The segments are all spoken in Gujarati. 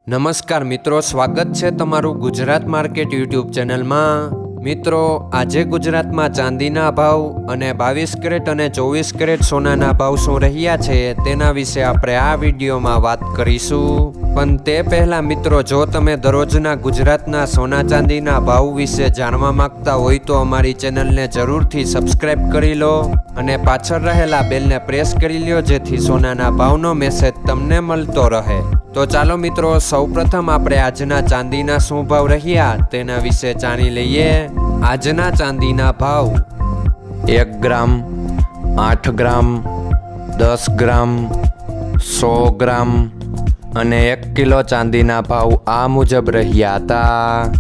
નમસ્કાર મિત્રો, સ્વાગત છે તમારું ગુજરાત માર્કેટ યુટ્યુબ ચેનલમાં। મિત્રો, આજે ગુજરાતમાં ચાંદીના ભાવ અને 22 કેરેટ અને 24 કેરેટ સોનાના ભાવ શું રહ્યા છે તેના વિશે આપણે આ વિડીયોમાં વાત કરીશું। પણ તે પહેલાં મિત્રો, જો તમે દરરોજના ગુજરાતના સોના ચાંદીના ભાવ વિશે જાણવા માંગતા હોય તો અમારી ચેનલને જરૂરથી સબસ્ક્રાઈબ કરી લો અને પાછળ રહેલા બેલને પ્રેસ કરી લ્યો, જેથી સોનાના ભાવનો મેસેજ તમને મળતો રહે। તો ચાલો મિત્રો, સૌપ્રથમ આપણે આજના ચાંદીના શું ભાવ રહ્યા તેના વિશે જાણી લઈએ। આજના ચાંદીના ભાવ 1 ગ્રામ, 8 ગ્રામ, 10 ગ્રામ, 100 ગ્રામ અને 1 કિલો ચાંદીના ભાવ આ મુજબ રહ્યા હતા।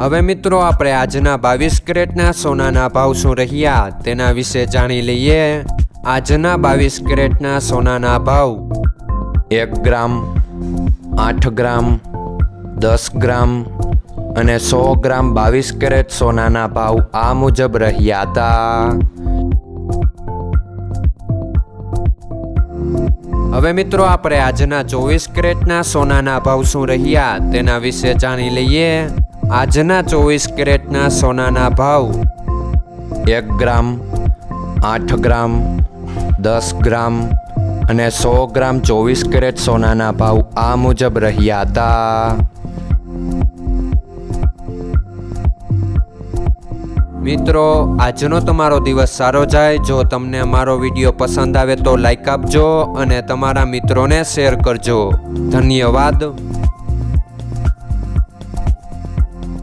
હવે મિત્રો, આપણે આજના 22 કેરેટના સોનાના ભાવ શું રહ્યા તેના વિશે જાણી લઈએ। આજના 22 કેરેટના સોનાના ભાવ 1 ગ્રામ, 8 ગ્રામ, 10 ગ્રામ અને 100 ગ્રામ 22 કેરેટ સોનાના ભાવ આ મુજબ રહ્યા હતા। હવે મિત્રો, આપણે આજના 24 કેરેટના સોનાના ભાવ શું રહ્યા તેના વિશે જાણી લઈએ। આજના 24 કેરેટના સોનાના ભાવ 1 ગ્રામ, 8 ગ્રામ, 10 ગ્રામ અને 100 ગ્રામ 24 કેરેટ સોનાના ભાવ આ મુજબ રહ્યા હતા। મિત્રો, આજનો તમારો દિવસ સારો જાય। જો તમને અમારો વિડીયો પસંદ આવે તો લાઈક આપજો અને તમારા મિત્રોને શેર કરજો। ધન્યવાદ।